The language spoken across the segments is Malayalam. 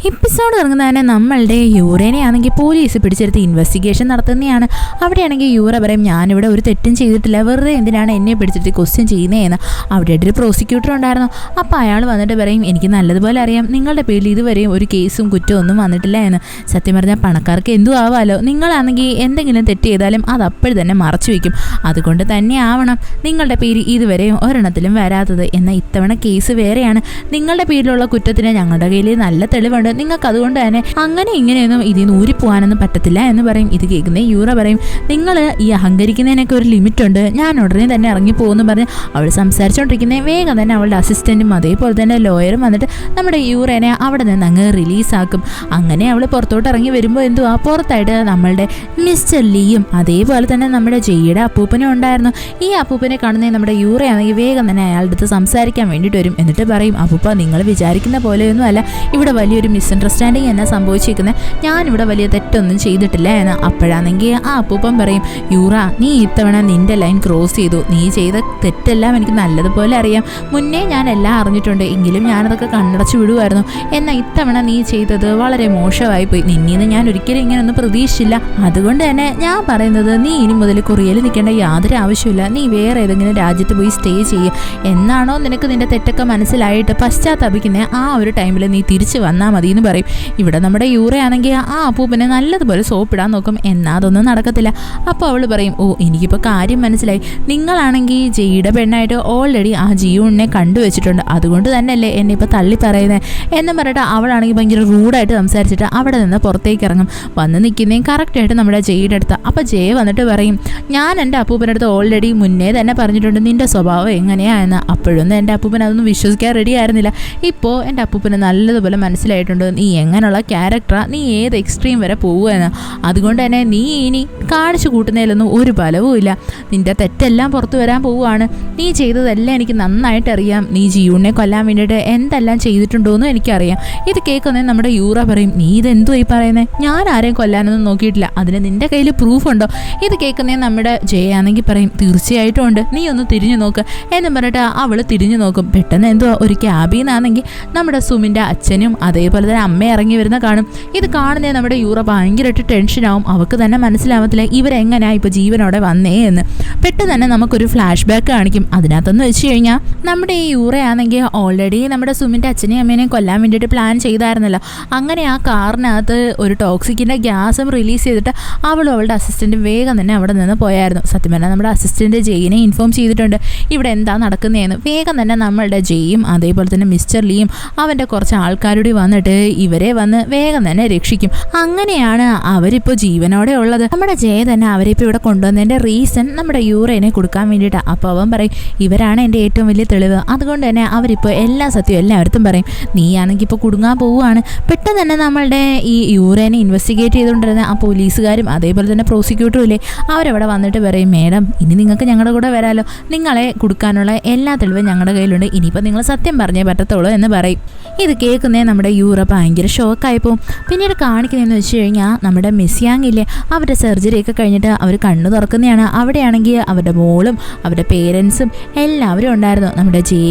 എപ്പിസോഡ് ഇറങ്ങുന്നതന്നെ നമ്മളുടെ യൂറേനെ ആണെങ്കിൽ പോലീസ് പിടിച്ചെടുത്ത് ഇൻവെസ്റ്റിഗേഷൻ നടത്തുന്നതാണ്. അവിടെയാണെങ്കിൽ യൂറ പറയും ഞാനിവിടെ ഒരു തെറ്റും ചെയ്തിട്ടില്ല, വെറുതെ എന്തിനാണ് എന്നെ പിടിച്ചിട്ട് ക്വസ്റ്റ്യൻ ചെയ്യുന്നതെന്ന്. അവിടെ ഒരു പ്രോസിക്യൂട്ടർ ഉണ്ടായിരുന്നു. അപ്പോൾ അയാൾ വന്നിട്ട് പറയും എനിക്ക് നല്ലതുപോലെ അറിയാം നിങ്ങളുടെ പേരിൽ ഇതുവരെയും ഒരു കേസും കുറ്റവും ഒന്നും വന്നിട്ടില്ല എന്ന്. സത്യം പറഞ്ഞാൽ പണക്കാർക്ക് എന്തും ആവാമല്ലോ, നിങ്ങളാണെങ്കിൽ എന്തെങ്കിലും തെറ്റ് ചെയ്താലും അത് അപ്പോൾ തന്നെ മറച്ചു വയ്ക്കും. അതുകൊണ്ട് തന്നെ ആവണം നിങ്ങളുടെ പേര് ഇതുവരെയും ഒരെണ്ണത്തിലും വരാത്തത്. എന്നാൽ ഇത്തവണ കേസ് വേറെയാണ്, നിങ്ങളുടെ പേരിലുള്ള കുറ്റത്തിന് ഞങ്ങളുടെ കയ്യിൽ നല്ല തെളിവുണ്ട്, നിങ്ങൾക്ക് അതുകൊണ്ട് തന്നെ അങ്ങനെ ഇങ്ങനെയൊന്നും ഇതിൽ നിന്ന് ഊരിപ്പോകാനൊന്നും പറ്റത്തില്ല എന്ന് പറയും. ഇത് കേൾക്കുന്ന യൂറ പറയും നിങ്ങൾ ഈ അഹങ്കരിക്കുന്നതിനൊക്കെ ഒരു ലിമിറ്റ് ഉണ്ട്, ഞാൻ ഉടനെ തന്നെ ഇറങ്ങിപ്പോകുമെന്ന് പറഞ്ഞ് അവൾ സംസാരിച്ചുകൊണ്ടിരിക്കുന്നത് വേഗം തന്നെ അവളുടെ അസിസ്റ്റൻറ്റും അതേപോലെ തന്നെ ലോയറും വന്നിട്ട് നമ്മുടെ യൂറേനെ അവിടെ നിന്ന് അങ്ങ് റിലീസാക്കും. അങ്ങനെ അവൾ പുറത്തോട്ട് ഇറങ്ങി വരുമ്പോൾ എന്തുവാ പുറത്തായിട്ട് നമ്മളുടെ മിസ്റ്റർ ലീയും അതേപോലെ തന്നെ നമ്മുടെ ജെയ്യുടെ അപ്പൂപ്പനും ഉണ്ടായിരുന്നു. ഈ അപ്പൂപ്പനെ കാണുന്ന നമ്മുടെ യൂറയാണെങ്കിൽ വേഗം തന്നെ അയാളുടെ അടുത്ത് സംസാരിക്കാൻ വേണ്ടിയിട്ട് വരും. എന്നിട്ട് പറയും അപ്പൂപ്പ നിങ്ങൾ വിചാരിക്കുന്ന പോലെയൊന്നും അല്ല, ഇവിടെ വലിയൊരു മിസ്അണ്ടർസ്റ്റാൻഡിങ് എന്നാ സംഭവിച്ചിരിക്കുന്നത്, ഞാനിവിടെ വലിയ തെറ്റൊന്നും ചെയ്തിട്ടില്ല എന്ന്. അപ്പോഴാണെങ്കിൽ ആ അപ്പൂപ്പൻ പറയും യൂറ നീ ഇത്തവണ നിന്റെ ലൈൻ ക്രോസ് ചെയ്തു, നീ ചെയ്ത തെറ്റെല്ലാം എനിക്ക് നല്ലതുപോലെ അറിയാം, മുന്നേ ഞാൻ എല്ലാം അറിഞ്ഞിട്ടുണ്ട്, എങ്കിലും ഞാനതൊക്കെ കണ്ണടച്ചു വിടുമായിരുന്നു. എന്നാൽ ഇത്തവണ നീ ചെയ്തത് വളരെ മോശമായിപ്പോയി, നിന്നീന്ന് ഞാൻ ഒരിക്കലും ഇങ്ങനെയൊന്നും പ്രതീക്ഷിച്ചില്ല. അതുകൊണ്ട് തന്നെ ഞാൻ പറയുന്നത് നീ ഇനി മുതൽ കൊറിയയിൽ നിൽക്കേണ്ട യാതൊരു ആവശ്യമില്ല, നീ വേറെ ഏതെങ്കിലും രാജ്യത്ത് പോയി സ്റ്റേ ചെയ്യുക. എന്നാണോ നിനക്ക് നിന്റെ തെറ്റൊക്കെ മനസ്സിലായിട്ട് പശ്ചാത്തപിക്കുന്ന ആ ഒരു ടൈമിൽ നീ തിരിച്ചു വന്നാൽ മതി എന്ന് പറയും. ഇവിടെ നമ്മുടെ യൂറയാണെങ്കിൽ ആ അപ്പൂപ്പനെ നല്ലതുപോലെ സോപ്പിടാൻ നോക്കും, എന്നാൽ അതൊന്നും നടക്കത്തില്ല. അപ്പോൾ അവൾ പറയും ഓ എനിക്കിപ്പോൾ കാര്യം മനസ്സിലായി, നിങ്ങളാണെങ്കിൽ ജെയ്യുടെ പെണ്ണായിട്ട് ഓൾറെഡി ആ ജിയൂണിനെ കണ്ടുവച്ചിട്ടുണ്ട്, അതുകൊണ്ട് തന്നെയല്ലേ എന്നെ ഇപ്പോൾ തള്ളി പറയുന്നത് എന്നും പറഞ്ഞിട്ട് അവളാണെങ്കിൽ ഭയങ്കര റൂഡായിട്ട് സംസാരിച്ചിട്ട് അവിടെ നിന്ന് പുറത്തേക്ക് ഇറങ്ങും. വന്ന് നിൽക്കുന്നതും കറക്റ്റായിട്ട് നമ്മുടെ ജെയ്യുടെ അടുത്ത്. അപ്പോൾ ജയ് വന്നിട്ട് പറയും ഞാൻ എൻ്റെ അപ്പൂപ്പൻ്റെ അടുത്ത് ഓൾറെഡി മുന്നേ തന്നെ പറഞ്ഞിട്ടുണ്ട് നിൻ്റെ സ്വഭാവം എങ്ങനെയാണെന്ന്. അപ്പോഴൊന്നും എൻ്റെ അപ്പൂപ്പൻ അതൊന്നും വിശ്വസിക്കാൻ റെഡി ആയിരുന്നില്ല. ഇപ്പോൾ എൻ്റെ അപ്പൂപ്പന് നല്ലതുപോലെ മനസ്സിലായിട്ടുണ്ട് നീ എങ്ങനെയുള്ള ക്യാരക്ടറാ, നീ ഏത് എക്സ്ട്രീം വരെ പോവുകയെന്ന്. അതുകൊണ്ട് തന്നെ നീ ഇനി കാണിച്ചു കൂട്ടുന്നതിലൊന്നും ഒരു ഫലവും ഇല്ല, നിൻ്റെ തെറ്റെല്ലാം പുറത്തു വരാൻ പോവുകയാണ്, നീ ചെയ്തതെല്ലാം എനിക്ക് നന്നായിട്ട് അറിയാം, നീ ജിയൂണിനെ കൊല്ലാൻ വേണ്ടിയിട്ട് എന്തെല്ലാം ചെയ്തിട്ടുണ്ടോയെന്നും എനിക്കറിയാം. ഇത് കേൾക്കുന്നത് നമ്മുടെ യൂറ പറയും നീ ഇതെന്തോ ഈ പറയുന്നത്, ഞാൻ ആരെയും കൊല്ലാനൊന്നും നോക്കിയിട്ടില്ല, അതിന് നിൻ്റെ കയ്യിൽ പ്രൂഫ് ഉണ്ടോ? ഇത് കേൾക്കുന്നേ നമ്മുടെ ജയാണെങ്കിൽ പറയും തീർച്ചയായിട്ടും ഉണ്ട്, നീ ഒന്ന് തിരിഞ്ഞു നോക്ക് എന്നും പറഞ്ഞിട്ട് അവൾ തിരിഞ്ഞു നോക്കും. പെട്ടെന്ന് എന്തുവാ ഒരു ക്യാബിൽ നിന്നാണെങ്കിൽ നമ്മുടെ സുമിൻ്റെ അച്ഛനും അതേപോലെ തന്നെ അമ്മ ഇറങ്ങി വരുന്ന കാണും. ഇത് കാണുന്നേ നമ്മുടെ യൂറ ഭയങ്കരമായിട്ട് ടെൻഷനാവും, അവൾക്ക് തന്നെ മനസ്സിലാവത്തില്ല ഇവരെങ്ങനെയാണ് ഇപ്പോൾ ജീവനോടെ വന്നേ എന്ന്. പെട്ടെന്ന് തന്നെ നമുക്കൊരു ഫ്ലാഷ് ബാക്ക് കാണിക്കും. അതിനകത്തെന്ന് വെച്ച് കഴിഞ്ഞാൽ നമ്മുടെ ഈ യൂറയാണെങ്കിൽ ഓൾറെഡി നമ്മുടെ സുമിൻ്റെ അച്ഛനെയും അമ്മേനെയും കൊല്ലാൻ വേണ്ടിയിട്ട് പ്ലാൻ ചെയ്തായിരുന്നല്ലോ. അങ്ങനെ ആ കാറിനകത്ത് ഒരു ടോക്സിക്കിൻ്റെ ഗ്യാസും റിലീസ് ചെയ്തിട്ട് അവളും അവളുടെ അസിസ്റ്റൻറ്റും വേഗം തന്നെ അവിടെ നിന്ന് പോയായിരുന്നു. സത്യം പറഞ്ഞാൽ നമ്മുടെ അസിസ്റ്റൻറ്റ് ജെയിനെ ഇൻഫോം ചെയ്തിട്ടുണ്ട് ഇവിടെ എന്താ നടക്കുന്നതെന്ന്. വേഗം തന്നെ നമ്മളുടെ ജെയും അതേപോലെ തന്നെ മിസ്റ്റർ ലീയും അവൻ്റെ കുറച്ച് ആൾക്കാരോട് വന്നിട്ട് ഇവരെ വന്ന് വേഗം തന്നെ രക്ഷിക്കും. അങ്ങനെയാണ് അവരിപ്പോൾ ജീവനോടെ ഉള്ളത്. നമ്മുടെ ജയ തന്നെ അവരെ ഇപ്പോൾ ഇവിടെ കൊണ്ടുവന്നതിൻ്റെ റീസൺ നമ്മുടെ യൂറേനെ കൊടുക്കാൻ വേണ്ടിയിട്ടാണ്. അപ്പോൾ അവൻ പറയും ഇവരാണ് എൻ്റെ ഏറ്റവും വലിയ തെളിവ്, അതുകൊണ്ട് തന്നെ അവരിപ്പോൾ എല്ലാ സത്യവും എല്ലായിടത്തും പറയും, നീയാണെങ്കിൽ ഇപ്പോൾ കുടുങ്ങാൻ പോവുകയാണ്. പെട്ടെന്ന് തന്നെ നമ്മളുടെ ഈ യൂറേനെ ഇൻവെസ്റ്റിഗേറ്റ് ചെയ്തുകൊണ്ടിരുന്ന ആ പോലീസുകാരും അതേപോലെ തന്നെ പ്രോസിക്യൂട്ടറും ഇല്ലേ അവരവിടെ വന്നിട്ട് പറയും മേഡം ഇനി നിങ്ങൾക്ക് ഞങ്ങളുടെ കൂടെ വരാമല്ലോ, നിങ്ങളെ കൊടുക്കാനുള്ള എല്ലാ തെളിവും ഞങ്ങളുടെ കയ്യിലുണ്ട്, ഇനിയിപ്പോൾ നിങ്ങൾ സത്യം പറഞ്ഞേ പറ്റത്തുള്ളൂ എന്ന് പറയും. ഇത് കേൾക്കുന്നേ നമ്മുടെ യൂറ ഭയങ്കര ഷോക്കായിപ്പോവും. പിന്നീട് കാണിക്കുന്നതെന്ന് വെച്ച് കഴിഞ്ഞാൽ നമ്മുടെ മിസ്യാങ് ഇല്ലേ അവരുടെ സർജറിയൊക്കെ കഴിഞ്ഞിട്ട് അവർ കണ്ണു തുറക്കുന്നതാണ്. അവിടെയാണെങ്കിൽ അവരുടെ മോളും അവരുടെ പേരൻസും എല്ലാവരും ഉണ്ടായിരുന്നു. നമ്മുടെ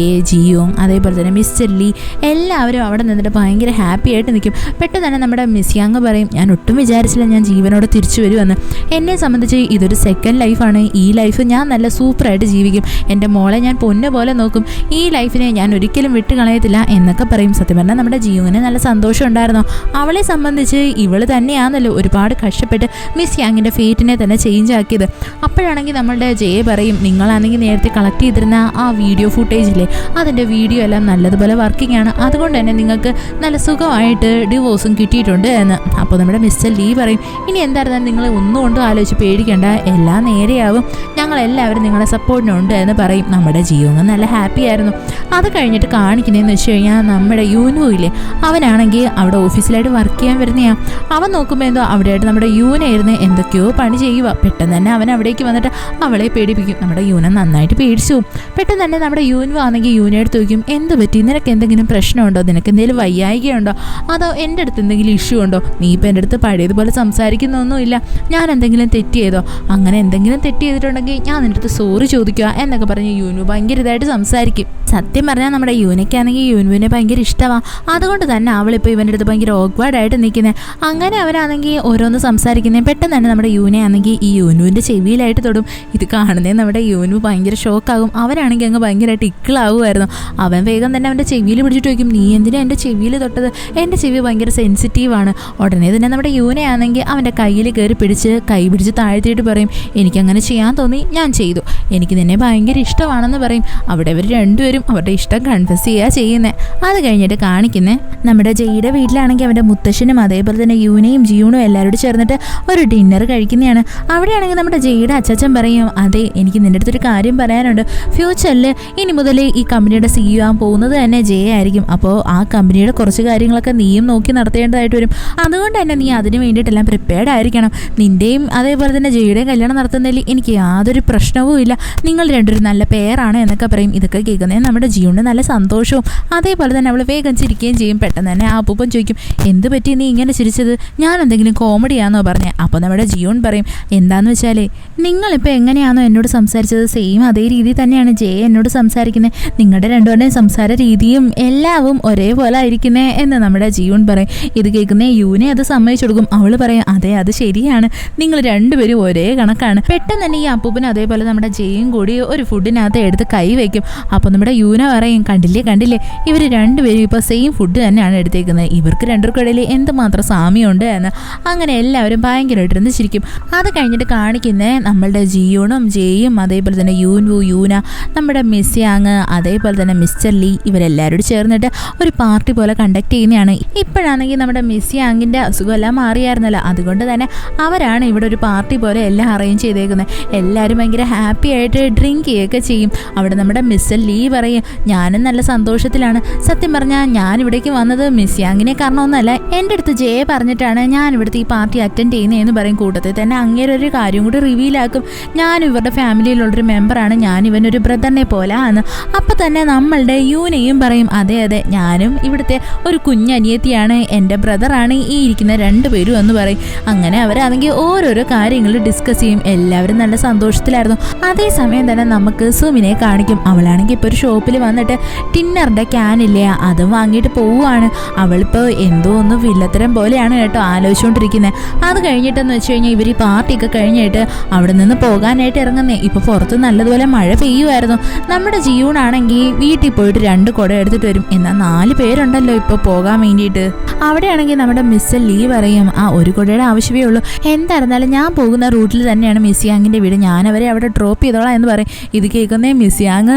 ജിയും അതേപോലെ തന്നെ മിസ്റ്റർ ലീ എല്ലാവരും അവിടെ നിന്നിട്ട് ഭയങ്കര ഹാപ്പി ആയിട്ട് നിൽക്കും. പെട്ടെന്ന് തന്നെ നമ്മുടെ മിസ്യാങ് പറയും ഞാൻ ഒട്ടും വിചാരിച്ചില്ല ഞാൻ ജീവനോടെ തിരിച്ചു വരുമെന്ന്, എന്നെ സംബന്ധിച്ച് ഇതൊരു സെക്കൻഡ് ലൈഫാണ്, ഈ ലൈഫ് ഞാൻ നല്ല സൂപ്പറായിട്ട് ജീവിക്കും, എൻ്റെ മോളെ ഞാൻ പൊന്നു പോലെ നോക്കും, ഈ ലൈഫിനെ ഞാൻ ഒരിക്കലും വിട്ട് കളയത്തില്ല എന്നൊക്കെ പറയും. സത്യം പറഞ്ഞാൽ നമ്മുടെ ജീവന് നല്ല സന്തോഷം ഉണ്ടായിരുന്നു. അവളെ സംബന്ധിച്ച് ഇവൾ തന്നെയാണല്ലോ ഒരുപാട് കഷ്ടപ്പെട്ട് മിസ് യാങ്ങിൻ്റെ ഫേറ്റിനെ തന്നെ ചേഞ്ച് ആക്കിയത്. അപ്പോഴാണെങ്കിൽ നമ്മളുടെ ജയ പറയും നിങ്ങളാണെങ്കിൽ നേരത്തെ കളക്ട് ചെയ്തിരുന്ന ആ വീഡിയോ ഫുട്ടേജില്ലേ അതിൻ്റെ വീഡിയോ എല്ലാം നല്ലതുപോലെ വർക്കിംഗ് ആണ്, അതുകൊണ്ട് തന്നെ നിങ്ങൾക്ക് നല്ല സുഖമായിട്ട് ഡിവോഴ്സും കിട്ടിയിട്ടുണ്ട് എന്ന്. അപ്പോൾ നമ്മുടെ മിസ്റ്റർ ലീ പറയും ഇനി എന്തായിരുന്നാലും നിങ്ങൾ ഒന്നുകൊണ്ടും ആലോചിച്ച് പേടിക്കേണ്ട, എല്ലാം നേരെയാവും, ഞങ്ങളെല്ലാവരും നിങ്ങളെ സപ്പോർട്ടിനുണ്ട് എന്ന് പറയും. നമ്മുടെ ജീവന് നല്ല ഹാപ്പി ആയിരുന്നു. അത് കഴിഞ്ഞിട്ട് കാണിക്കുന്നതെന്ന് വെച്ച് കഴിഞ്ഞാൽ നമ്മുടെ യൂനോ ഇല്ലേ അവനാണെങ്കിൽ അവിടെ ഓഫീസിലായിട്ട് വർക്ക് ചെയ്യാൻ വരുന്നതാണ്. അവൻ നോക്കുമ്പോൾ എന്തോ അവിടെയായിട്ട് നമ്മുടെ യൂനായിരുന്നു എന്തൊക്കെയോ പണി ചെയ്യുക. പെട്ടെന്ന് തന്നെ അവൻ അവിടേക്ക് വന്നിട്ട് അവളെ പേടിപ്പിക്കും. നമ്മുടെ യൂന നന്നായിട്ട് പേടിച്ചു. പെട്ടെന്ന് തന്നെ നമ്മുടെ യൂനോ ആണെങ്കിൽ യൂനെടുത്ത് ചോദിക്കും എന്ത് പറ്റി, നിനക്ക് എന്തെങ്കിലും പ്രശ്നമുണ്ടോ, നിനക്ക് എന്തെങ്കിലും വയ്യായികയുണ്ടോ, അതോ എൻ്റെ അടുത്ത് എന്തെങ്കിലും ഇഷ്യൂ ഉണ്ടോ, നീ ഇപ്പം എൻ്റെ അടുത്ത് പഴയതുപോലെ സംസാരിക്കുന്നൊന്നുമില്ല, ഞാൻ എന്തെങ്കിലും തെറ്റ് ചെയ്തോ, അങ്ങനെ എന്തെങ്കിലും തെറ്റ് ചെയ്തിട്ടുണ്ടെങ്കിൽ ഞാൻ നിൻ്റെ അടുത്ത് സോറി ചോദിക്കുക എന്നൊക്കെ പറഞ്ഞ് യൂനു ഭയങ്കര ഇതായിട്ട് സംസാരിക്കും. സത്യം പറഞ്ഞാൽ നമ്മുടെ യൂനയ്ക്കാണെങ്കിൽ യൂനുവിനെ ഭയങ്കര ഇഷ്ടമാണ്. അതുകൊണ്ട് തന്നെ അവളിപ്പോൾ ഇവൻ്റെ അടുത്ത് ഭയങ്കര ഓക്വേർഡായിട്ട് നിൽക്കുന്നത്. അങ്ങനെ അവരാണെങ്കിൽ ഓരോന്ന് സംസാരിക്കുന്നത്. പെട്ടെന്ന് തന്നെ നമ്മുടെ യൂനയാണെങ്കിൽ ഈ യൂനുവിൻ്റെ ചെവിയിലായിട്ട് തൊടും. ഇത് കാണുന്നേ നമ്മുടെ യൂനു ഭയങ്കര ഷോക്കാകും. അവരാണെങ്കിൽ അങ്ങ് ഭയങ്കരമായിട്ട് ഇക്കിളാവുമായിരുന്നു. അവൻ വേഗം തന്നെ അവൻ്റെ ചെവിയിൽ പിടിച്ചിട്ട് ചോദിക്കും, നീ എന്തിനാ എൻ്റെ ചെവിയിൽ തൊട്ടത്? എൻ്റെ ചെവി ഭയങ്കര സെൻസിറ്റീവാണ്. ഉടനെ തന്നെ നമ്മുടെ യൂനയാണെങ്കിൽ അവൻ്റെ കയ്യിൽ കയറി കൈ പിടിച്ച് താഴ്ത്തിയിട്ട് പറയും, എനിക്കങ്ങനെ ചെയ്യാൻ തോന്നി, ഞാൻ ചെയ്തു, എനിക്ക് നിന്നെ ഭയങ്കര ഇഷ്ടമാണെന്ന് പറയും. അവിടെ ഇവർ രണ്ടുപേരും അവരുടെ ഇഷ്ടം കൺഫ്യസ് ചെയ്യുക ചെയ്യുന്നത്. അത് കഴിഞ്ഞിട്ട് കാണിക്കുന്നത് നമ്മുടെ ജെയ്യുടെ വീട്ടിലാണെങ്കിൽ അവൻ്റെ മുത്തശ്ശനും അതേപോലെ തന്നെ യൂനയും ജിയൂണും എല്ലാവരോടും ചേർന്നിട്ട് ഒരു ഡിന്നർ കഴിക്കുന്നതാണ്. അവിടെയാണെങ്കിൽ നമ്മുടെ ജെയ്യുടെ അച്ഛൻ പറയും, അതെ എനിക്ക് നിൻ്റെ അടുത്തൊരു കാര്യം പറയാനുണ്ട്. ഫ്യൂച്ചറിൽ ഇനി മുതൽ ഈ കമ്പനിയുടെ CEO ആകാൻ പോകുന്നത് തന്നെ ജെ ആയിരിക്കും. അപ്പോൾ ആ കമ്പനിയുടെ കുറച്ച് കാര്യങ്ങളൊക്കെ നീയും നോക്കി നടത്തേണ്ടതായിട്ട് വരും. അതുകൊണ്ട് തന്നെ നീ അതിന് വേണ്ടിയിട്ടെല്ലാം പ്രിപ്പയർഡ് ആയിരിക്കണം. നിൻ്റെയും അതേപോലെ തന്നെ ജെയ്യുടെയും കല്യാണം നടത്തുന്നതിൽ എനിക്ക് യാതൊരു പ്രശ്നവും ഇല്ല. നിങ്ങൾ രണ്ടൊരു നല്ല പേരാണ് എന്നൊക്കെ പറയും. ഇതൊക്കെ കേൾക്കുന്നതിന് നമ്മുടെ ജിയൂണിന് നല്ല സന്തോഷവും അതേപോലെ തന്നെ അവൾ വേഗം ചിരിക്കുകയും ചെയ്യും. പെട്ടെന്ന് തന്നെ ആ അപ്പൂപ്പൻ ചോദിക്കും, എന്ത് പറ്റി നീ ഇങ്ങനെ ചിരിച്ചത്? ഞാൻ എന്തെങ്കിലും കോമഡിയാണെന്നോ പറഞ്ഞേ? അപ്പോൾ നമ്മുടെ ജിയൂൺ പറയും, എന്താണെന്ന് വെച്ചാലേ നിങ്ങളിപ്പോൾ എങ്ങനെയാണോ എന്നോട് സംസാരിച്ചത് സെയിം അതേ രീതി തന്നെയാണ് ജെ എന്നോട് സംസാരിക്കുന്നത്. നിങ്ങളുടെ രണ്ടുപേരുടെയും സംസാര രീതിയും എല്ലാവും ഒരേപോലെ ആയിരിക്കുന്നേ എന്ന് നമ്മുടെ ജിയൂൺ പറയും. ഇത് കേൾക്കുന്ന യൂനെ അത് സമ്മതിച്ചു കൊടുക്കും. അവൾ പറയും, അതെ അത് ശരിയാണ്, നിങ്ങൾ രണ്ടുപേരും ഒരേ കണക്കാണ്. പെട്ടെന്ന് തന്നെ ഈ അപ്പൂപ്പൻ അതേപോലെ നമ്മുടെ ജെയും കൂടി ഒരു ഫുഡിനകത്ത് എടുത്ത് കൈ വയ്ക്കും. അപ്പോൾ നമ്മുടെ യൂന പറയും, കണ്ടില്ലേ ഇവർ രണ്ടുപേരും ഇപ്പോൾ സെയിം ഫുഡ് തന്നെയാണ് എടുത്തേക്കുന്നത്, ഇവർക്ക് രണ്ടുപേർക്കിടയിൽ എന്തുമാത്രം സാമ്യമുണ്ട് എന്ന്. അങ്ങനെ എല്ലാവരും ഭയങ്കരമായിട്ടിരുന്ന് ചിരിക്കും. അത് കഴിഞ്ഞിട്ട് കാണിക്കുന്നത് നമ്മളുടെ ജിയൂണും ജെയും അതേപോലെ തന്നെ യൂന, നമ്മുടെ മിസ് യാങ് അതേപോലെ തന്നെ മിസ്റ്റർ ലീ ഇവരെല്ലാവരോടും ചേർന്നിട്ട് ഒരു പാർട്ടി പോലെ കണ്ടക്ട് ചെയ്യുന്നതാണ്. ഇപ്പോഴാണെങ്കിൽ നമ്മുടെ മിസ് യാങ്ങിൻ്റെ അസുഖമെല്ലാം മാറിയായിരുന്നല്ലോ, അതുകൊണ്ട് തന്നെ അവരാണ് ഇവിടെ ഒരു പാർട്ടി പോലെ എല്ലാം അറേഞ്ച് ചെയ്തേക്കുന്നത്. എല്ലാവരും ഭയങ്കര ഹാപ്പി ആയിട്ട് ഡ്രിങ്ക് ചെയ്യുകയൊക്കെ ചെയ്യും. അവിടെ നമ്മുടെ മിസ്റ്റർ ലീ പറയും, ഞാനും നല്ല സന്തോഷത്തിലാണ്. സത്യം പറഞ്ഞാൽ ഞാൻ ഇവിടേക്ക് വന്നത് മിസ് യാങ്ങിനെ കാരണമൊന്നുമല്ല, എൻ്റെ അടുത്ത് ജെ പറഞ്ഞിട്ടാണ് ഞാൻ ഇവിടുത്തെ ഈ പാർട്ടി അറ്റൻഡ് ചെയ്യുന്നതെന്ന് പറയും. കൂട്ടത്തിൽ തന്നെ അങ്ങേരൊരു കാര്യം കൂടി റിവീലാക്കും, ഞാൻ ഇവരുടെ ഫാമിലിയിലുള്ളൊരു മെമ്പറാണ്, ഞാൻ ഇവനൊരു ബ്രദറിനെ പോലെ ആണ്. അപ്പം തന്നെ നമ്മളുടെ യൂനയും പറയും, അതെ ഞാനും ഇവിടുത്തെ ഒരു കുഞ്ഞനിയത്തിയാണ്, എൻ്റെ ബ്രദറാണ് ഈ ഇരിക്കുന്ന രണ്ടുപേരും എന്ന് പറയും. അങ്ങനെ അവരാണെങ്കിൽ ഓരോരോ കാര്യങ്ങൾ ഡിസ്കസ് ചെയ്യും. എല്ലാവരും നല്ല സന്തോഷത്തിലായിരുന്നു. അതേസമയം തന്നെ നമുക്ക് സുമിനെ കാണിക്കും. അവളാണെങ്കിൽ ഇപ്പോൾ ഒരു ഷോപ്പിൽ വന്നിട്ട് ടിന്നറിൻ്റെ ക്യാനില്ലേ അതും വാങ്ങിയിട്ട് പോവുകയാണ്. അവളിപ്പോൾ എന്തോ ഒന്ന് വില്ലത്തരം പോലെയാണ് കേട്ടോ ആലോചിച്ചുകൊണ്ടിരിക്കുന്നത്. അത് കഴിഞ്ഞിട്ടെന്ന് വെച്ച് കഴിഞ്ഞാൽ ഇവർ ഈ പാർട്ടിയൊക്കെ കഴിഞ്ഞിട്ട് അവിടെ നിന്ന് പോകാനായിട്ട് ഇറങ്ങുന്നേ. ഇപ്പോൾ പുറത്ത് നല്ലതുപോലെ മഴ പെയ്യുമായിരുന്നു. നമ്മുടെ ജിയൂണാണെങ്കിൽ വീട്ടിൽ പോയിട്ട് 2 കുട എടുത്തിട്ട് വരും. എന്നാൽ 4 പേരുണ്ടല്ലോ ഇപ്പോൾ പോകാൻ വേണ്ടിയിട്ട്. അവിടെയാണെങ്കിൽ നമ്മുടെ മിസ് ലീ പറയും, ആ ഒരു കുടയുടെ ആവശ്യമേ ഉള്ളൂ, എന്തായിരുന്നാലും ഞാൻ പോകുന്ന റൂട്ടിൽ തന്നെയാണ് മിസ് യാങ്ങിൻ്റെ വീട്, ഞാനവരെ അവിടെ ഡ്രോപ്പ് ചെയ്തോളാം എന്ന് പറയും. ഇത് കേൾക്കുന്നേ മിസ് യാങ്,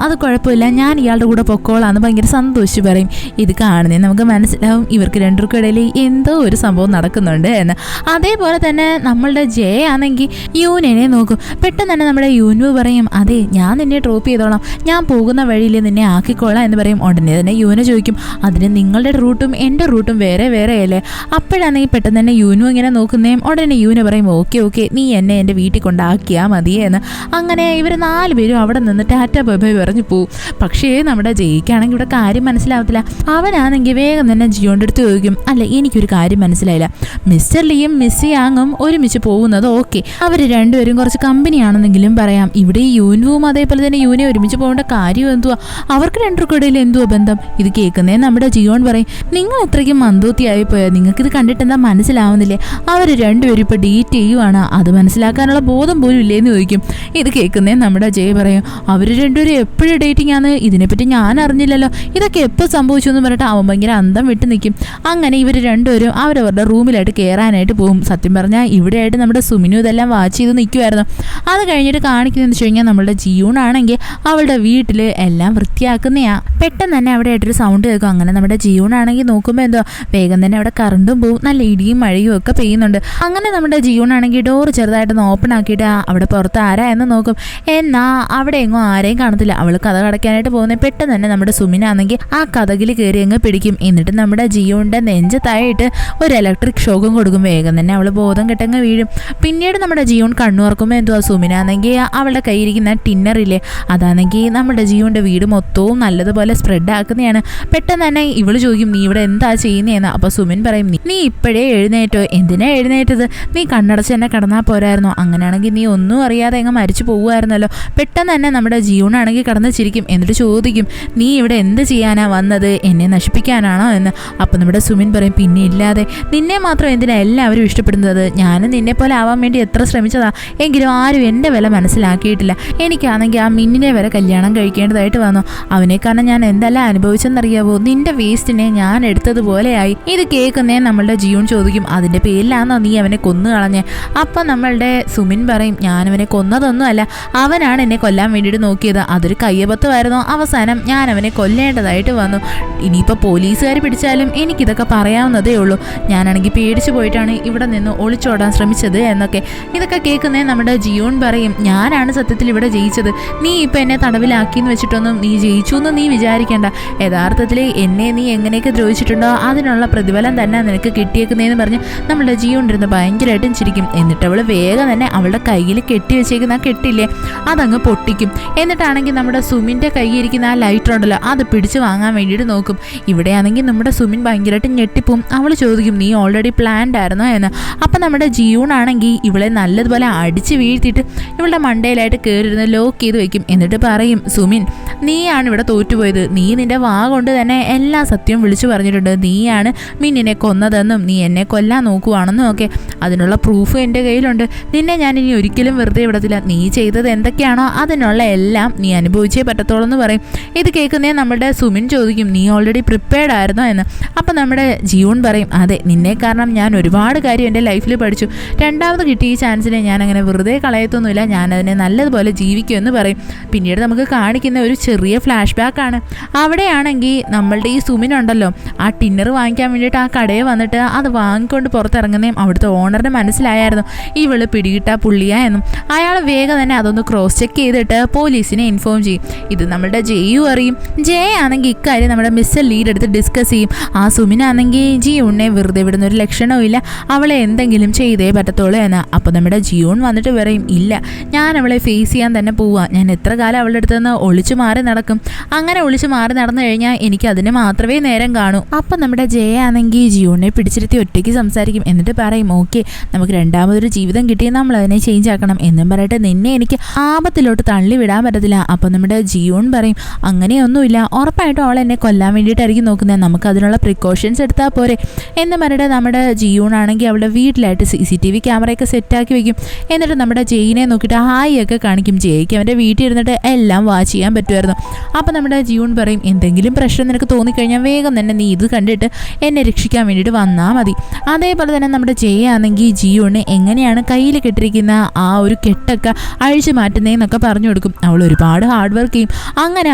അത് കുഴപ്പമില്ല, ഞാൻ ഇയാളുടെ കൂടെ പൊക്കോളാന്ന് ഭയങ്കര സന്തോഷിച്ച് പറയും. ഇത് കാണുന്നേ നമുക്ക് മനസ്സിലാവും ഇവർക്ക് രണ്ടുപേർക്കും ഇടയിൽ എന്തോ ഒരു സംഭവം നടക്കുന്നുണ്ട് എന്ന്. അതേപോലെ തന്നെ നമ്മളുടെ ജെ ആണെങ്കിൽ യൂനെ നോക്കും. പെട്ടെന്ന് തന്നെ നമ്മുടെ യൂനു പറയും, അതെ ഞാൻ നിന്നെ ഡ്രോപ്പ് ചെയ്തോളാം, ഞാൻ പോകുന്ന വഴിയിൽ നിന്നെ ആക്കിക്കോളാം എന്ന് പറയും. ഉടനെ തന്നെ യൂന ചോദിക്കും, അതിന് നിങ്ങളുടെ റൂട്ടും എൻ്റെ റൂട്ടും വേറെ അല്ലേ? അപ്പോഴാണെങ്കിൽ പെട്ടെന്ന് തന്നെ യൂനു ഇങ്ങനെ നോക്കുന്നേ. ഉടനെ യൂന പറയും, ഓക്കെ നീ എന്നെ എൻ്റെ വീട്ടിൽ കൊണ്ടാക്കിയാൽ മതിയേ എന്ന്. അങ്ങനെ ഇവർ 4 പേരും അവിടെ നിന്ന് ടാറ്റ ബൈ ബൈ പറഞ്ഞു പോവും. പക്ഷേ നമ്മുടെ ജയിക്കാണെങ്കിൽ ഇവിടെ കാര്യം മനസ്സിലാവത്തില്ല. അവനാണെങ്കിൽ വേഗം തന്നെ ജിയോൻ്റെ അടുത്ത് ചോദിക്കും, അല്ല എനിക്കൊരു കാര്യം മനസ്സിലായില്ല, മിസ്റ്റർ ലീയും മിസ് യാങ്ങും ഒരുമിച്ച് പോകുന്നത് ഓക്കെ, അവർ രണ്ടുപേരും കുറച്ച് കമ്പനിയാണെന്നെങ്കിലും പറയാം, ഇവിടെ ഈ യൂനുവും അതേപോലെ തന്നെ യൂനെ ഒരുമിച്ച് പോകേണ്ട കാര്യം എന്തുവാ, അവർക്ക് രണ്ടുപേർക്കിടയിൽ എന്തുവാ ബന്ധം? ഇത് കേൾക്കുന്നേ നമ്മുടെ ജിയോൺ പറയും, നിങ്ങൾ ഇത്രയ്ക്കും മന്ദൂത്തിയായി പോയാൽ നിങ്ങൾക്കിത് കണ്ടിട്ട് എന്താ മനസ്സിലാവുന്നില്ലേ? അവർ രണ്ടുപേരും ഇപ്പോൾ ഡേറ്റ് ചെയ്യുവാണ്, അത് മനസ്സിലാക്കാനുള്ള ബോധം പോലും ഇല്ലേന്ന് ചോദിക്കും. ഇത് കേൾക്കുന്നേ നമ്മുടെ ജയ് പറയും, അവർ രണ്ടുപേരും എപ്പോഴും ഡേറ്റിംഗ് ആണ്, ഇതിനെപ്പറ്റി ഞാൻ അറിഞ്ഞില്ലല്ലോ, ഇതൊക്കെ എപ്പോൾ സംഭവിച്ചു എന്ന് പറഞ്ഞിട്ട് അവൻ ഭയങ്കര അന്തം വിട്ട് നിൽക്കും. അങ്ങനെ ഇവർ രണ്ടുപേരും അവരവരുടെ റൂമിലായിട്ട് കയറാനായിട്ട് പോകും. സത്യം പറഞ്ഞാൽ ഇവിടെയായിട്ട് നമ്മുടെ സുമിനു ഇതെല്ലാം വാച്ച് ചെയ്ത് നിൽക്കുമായിരുന്നു. അത് കഴിഞ്ഞിട്ട് കാണിക്കുന്നതെന്ന് വെച്ച് കഴിഞ്ഞാൽ നമ്മളുടെ ജിയൂണാണെങ്കിൽ അവളുടെ വീട്ടിൽ എല്ലാം വൃത്തിയാക്കുന്നയാ. പെട്ടെന്ന് തന്നെ അവിടെ ആയിട്ടൊരു സൗണ്ട് കേൾക്കും. അങ്ങനെ നമ്മുടെ ജിയൂണാണെങ്കിൽ നോക്കുമ്പോൾ എന്തോ വേഗം തന്നെ അവിടെ കറണ്ടും പോവും, നല്ല ഇടിയും മഴയും ഒക്കെ പെയ്യുന്നുണ്ട്. അങ്ങനെ നമ്മുടെ ജിയൂണാണെങ്കിൽ ഡോർ ചെറുതായിട്ടൊന്ന് ഓപ്പൺ ആക്കിയിട്ട് അവിടെ പുറത്ത് ആരാ എന്ന് നോക്കും. എന്നാൽ അവിടെ എങ്ങും ആരെയും കാണത്തില്ല. അവൾ കഥ കടയ്ക്കാനായിട്ട് പോകുന്നത്. പെട്ടെന്ന് തന്നെ നമ്മുടെ സുമിനാണെങ്കിൽ ആ കഥകിൽ കയറി അങ്ങ് പിടിക്കും. എന്നിട്ട് നമ്മുടെ ജിയോന്റെ നെഞ്ചത്തായിട്ട് ഒരു ഇലക്ട്രിക് ഷോക്കും കൊടുക്കും. വേഗം തന്നെ അവൾ ബോധം കെട്ടങ്ങ് വീഴും. പിന്നീട് നമ്മുടെ ജിയോൺ കണ്ണുറക്കുമ്പോൾ എന്തുവാ, സുമിനാണെങ്കിൽ അവളുടെ കയ്യിരിക്കുന്ന ടിന്നറില്ലേ അതാണെങ്കിൽ നമ്മുടെ ജിയോന്റെ വീട് മൊത്തവും നല്ലതുപോലെ സ്പ്രെഡ് ആക്കുന്നതാണ്. പെട്ടെന്ന് തന്നെ ഇവള് ചോദിക്കും, നീ ഇവിടെ എന്താ ചെയ്യുന്നതെന്ന്. അപ്പോൾ സുമിൻ പറയും, നീ ഇപ്പോഴേ എഴുന്നേറ്റോ? എന്തിനാ എഴുന്നേറ്റത്? നീ കണ്ണടച്ച് തന്നെ കിടന്നാൽ പോരായിരുന്നോ? അങ്ങനെയാണെങ്കിൽ നീ ഒന്നും അറിയാതെ അങ്ങ് മരിച്ചു പോകുമായിരുന്നല്ലോ. പെട്ടെന്ന് തന്നെ നമ്മുടെ ജിയോണാണെങ്കിൽ കടന്ന് ചിരിക്കും. ഇരിക്കും. എന്നിട്ട് ചോദിക്കും, നീ ഇവിടെ എന്ത് ചെയ്യാനാ വന്നത്, എന്നെ നശിപ്പിക്കാനാണോ എന്ന്. അപ്പം നമ്മുടെ സുമിൻ പറയും, പിന്നെ ഇല്ലാതെ, നിന്നെ മാത്രം എന്തിനാ എല്ലാവരും ഇഷ്ടപ്പെടുന്നത്, ഞാനും നിന്നെ പോലെ ആവാൻ വേണ്ടി എത്ര ശ്രമിച്ചതാ, എങ്കിലും ആരും എൻ്റെ വില മനസ്സിലാക്കിയിട്ടില്ല. എനിക്കാണെങ്കിൽ ആ മിന്നിനെ വരെ കല്യാണം കഴിക്കേണ്ടതായിട്ട് വന്നു. അവനെ കാരണം ഞാൻ എന്തെല്ലാം അനുഭവിച്ചെന്നറിയാവോ, നിന്റെ വേസ്റ്റിനെ ഞാൻ എടുത്തതുപോലെയായി. ഇത് കേൾക്കുന്നേ നമ്മളുടെ ജിയോൺ ചോദിക്കും, അതിൻ്റെ പേരിലാണോ നീ അവനെ കൊന്നു കളഞ്ഞേ? അപ്പം നമ്മളുടെ സുമിൻ പറയും, ഞാനവനെ കൊന്നതൊന്നുമല്ല, അവനാണ് എന്നെ കൊല്ലാൻ വേണ്ടിയിട്ട് നോക്കിയത്, അതൊരു കയ്യബദ്ധമായിരുന്നു, അവസാനം ഞാൻ അവനെ കൊല്ലേണ്ടതായിട്ട് വന്നു. ഇനിയിപ്പോൾ പോലീസുകാർ പിടിച്ചാലും എനിക്കിതൊക്കെ പറയാവുന്നതേ ഉള്ളൂ, ഞാനാണെങ്കിൽ പേടിച്ചു പോയിട്ടാണ് ഇവിടെ നിന്ന് ഒളിച്ചോടാൻ ശ്രമിച്ചത് എന്നൊക്കെ. ഇതൊക്കെ കേൾക്കുന്നേ നമ്മുടെ ജിയോൺ പറയും, ഞാനാണ് സത്യത്തിൽ ഇവിടെ ജയിച്ചത്, നീ ഇപ്പം എന്നെ തടവിലാക്കിയെന്ന് വെച്ചിട്ടൊന്നും നീ ജയിച്ചു എന്ന് നീ വിചാരിക്കേണ്ട. യഥാർത്ഥത്തിൽ എന്നെ നീ എങ്ങനെയൊക്കെ ദ്രോഹിച്ചിട്ടുണ്ടോ അതിനുള്ള പ്രതിഫലം തന്നെ നിനക്ക് കിട്ടിയേക്കുന്നതെന്ന് പറഞ്ഞ് നമ്മളുടെ ജിയോൺ ഇരുന്ന് ഭയങ്കരമായിട്ടും ചിരിക്കും. എന്നിട്ട് അവൾ വേഗം തന്നെ അവളുടെ കയ്യിൽ കെട്ടി വെച്ചേക്കുന്ന ആ കെട്ടില്ലേ അതങ്ങ് പൊട്ടിക്കും. എന്നിട്ടാണെങ്കിൽ നമ്മുടെ സുമിൻ്റെ കയ്യിരിക്കുന്ന ആ ലൈറ്റർ ഉണ്ടല്ലോ അത് പിടിച്ച് വാങ്ങാൻ വേണ്ടിയിട്ട് നോക്കും. ഇവിടെയാണെങ്കിൽ നമ്മുടെ സുമിൻ ഭയങ്കരമായിട്ട് ഞെട്ടിപ്പോവും. അവൾ ചോദിക്കും, നീ ഓൾറെഡി പ്ലാൻഡ് ആയിരുന്നോ എന്ന്. അപ്പം നമ്മുടെ ജിയോൺ ആണെങ്കിൽ ഇവളെ നല്ലതുപോലെ അടിച്ച് വീഴ്ത്തിയിട്ട് ഇവളുടെ മണ്ടയിലായിട്ട് കയറിയിരുന്ന് ലോക്ക് ചെയ്ത് വെക്കും. എന്നിട്ട് പറയും, സുമിൻ, നീയാണ് ഇവിടെ തോറ്റുപോയത്, നീ നിന്റെ വാ കൊണ്ട് തന്നെ എല്ലാ സത്യവും വിളിച്ചു പറഞ്ഞിട്ടുണ്ട്, നീയാണ് മിന്നിനെ കൊന്നതെന്നും നീ എന്നെ കൊല്ലാൻ നോക്കുവാണെന്നും ഒക്കെ. അതിനുള്ള പ്രൂഫ് എൻ്റെ കയ്യിലുണ്ട്, നിന്നെ ഞാൻ ഇനി ഒരിക്കലും വെറുതെ വിടത്തില്ല, നീ ചെയ്തത് എന്തൊക്കെയാണോ അതിനുള്ള എല്ലാം നീ അനുഭവിച്ചേ പറ്റത്തോളം എന്ന് പറയും. ഇത് കേൾക്കുന്നേ നമ്മുടെ സുമിൻ ചോദിക്കും, നീ ഓൾറെഡി പ്രിപ്പയർഡ് ആയിരുന്നോ എന്ന്. അപ്പം നമ്മുടെ ജിയോൺ പറയും, അതെ, നിന്നെ കാരണം ഞാൻ ഒരുപാട് കാര്യം എൻ്റെ ലൈഫിൽ പഠിച്ചു, രണ്ടാമത് കിട്ടിയ ഈ ചാൻസിനെ ഞാൻ അങ്ങനെ വെറുതെ കളയത്തൊന്നുമില്ല, ഞാനതിനെ നല്ലതുപോലെ ജീവിക്കുമെന്ന് പറയും. പിന്നീട് നമുക്ക് കാണിക്കുന്ന ഒരു ചെറിയ ഫ്ലാഷ് ബാക്കാണ്. അവിടെയാണെങ്കിൽ നമ്മളുടെ ഈ സുമിൻ ഉണ്ടല്ലോ ആ ടിന്നർ വാങ്ങിക്കാൻ വേണ്ടിയിട്ട് ആ കടയിൽ വന്നിട്ട് അത് വാങ്ങിക്കൊണ്ട് പുറത്തിറങ്ങുന്നതും അവിടുത്തെ ഓണറിന് മനസ്സിലായായിരുന്നു ഇവള് പിടികിട്ടാ പുള്ളിയാ എന്നും. അയാൾ വേഗം തന്നെ അതൊന്ന് ക്രോസ് ചെക്ക് ചെയ്തിട്ട് പോലീസിനെ ഇൻഫോം ചെയ്യും. ഇത് നമ്മുടെ ജെയു അറിയും. ജയ ആണെങ്കിൽ ഇക്കാര്യം നമ്മുടെ മിസ്റ്റർ ലീഡ് എടുത്ത് ഡിസ്കസ് ചെയ്യും. ആ സുമിനാണെങ്കിൽ ജിയോണിനെ വെറുതെ വിടുന്ന ഒരു ലക്ഷണവും ഇല്ല, അവളെ എന്തെങ്കിലും ചെയ്തേ പറ്റത്തുള്ളൂ എന്ന്. അപ്പോൾ നമ്മുടെ ജിയോൺ വന്നിട്ട് പറയും, ഇല്ല, ഞാൻ അവളെ ഫേസ് ചെയ്യാൻ തന്നെ പോവാ, ഞാൻ എത്ര കാലം അവളുടെ അടുത്ത് നിന്ന് ഒളിച്ചു മാറി നടക്കും, അങ്ങനെ ഒളിച്ചു മാറി നടന്നു കഴിഞ്ഞാൽ എനിക്ക് അതിന് മാത്രമേ നേരം കാണൂ. അപ്പം നമ്മുടെ ജയ ആണെങ്കിൽ ജിയോണിനെ പിടിച്ചിരുത്തി ഒറ്റയ്ക്ക് സംസാരിക്കും. എന്നിട്ട് പറയും, ഓക്കെ, നമുക്ക് രണ്ടാമതൊരു ജീവിതം കിട്ടിയാൽ നമ്മൾ അതിനെ ചേഞ്ച് ആക്കണം എന്നും പറയട്ടെ, നിന്നെ എനിക്ക് ആപത്തിലോട്ട് തള്ളി വിടാൻ പറ്റത്തില്ല. അപ്പം നമ്മുടെ ജിയോൺ പറയും, അങ്ങനെയൊന്നുമില്ല, ഉറപ്പായിട്ടും അവൾ എന്നെ കൊല്ലാൻ വേണ്ടിയിട്ടായിരിക്കും നോക്കുന്നത്, നമുക്ക് അതിനുള്ള പ്രിക്കോഷൻസ് എടുത്താൽ പോരെ എന്ന് പറഞ്ഞിട്ട് നമ്മുടെ ജിയോൺ ആണെങ്കിൽ അവളുടെ വീട്ടിലായിട്ട് CCTV ക്യാമറയൊക്കെ സെറ്റാക്കി വെക്കും. എന്നിട്ട് നമ്മുടെ ജയിനെ നോക്കിയിട്ട് ഹായ് ഒക്കെ കാണിക്കും. ജയ്ക്ക് അവൻ്റെ വീട്ടിൽ ഇരുന്നിട്ട് എല്ലാം വാച്ച് ചെയ്യാൻ പറ്റുമായിരുന്നു. അപ്പം നമ്മുടെ ജിയോൺ പറയും, എന്തെങ്കിലും പ്രശ്നം നിനക്ക് തോന്നിക്കഴിഞ്ഞാൽ വേഗം തന്നെ നീ ഇത് കണ്ടിട്ട് എന്നെ രക്ഷിക്കാൻ വേണ്ടിയിട്ട് വന്നാൽ മതി. അതേപോലെ തന്നെ നമ്മുടെ ജയ ആണെങ്കിൽ ജിയോണ് എങ്ങനെയാണ് കയ്യിൽ കെട്ടിരിക്കുന്ന ആ ഒരു കെട്ടൊക്കെ അഴിച്ചു മാറ്റുന്നതെന്നൊക്കെ പറഞ്ഞു കൊടുക്കും. അവൾ ഒരുപാട് ഹാർഡ് വർക്ക് ചെയ്യും. അങ്ങനെ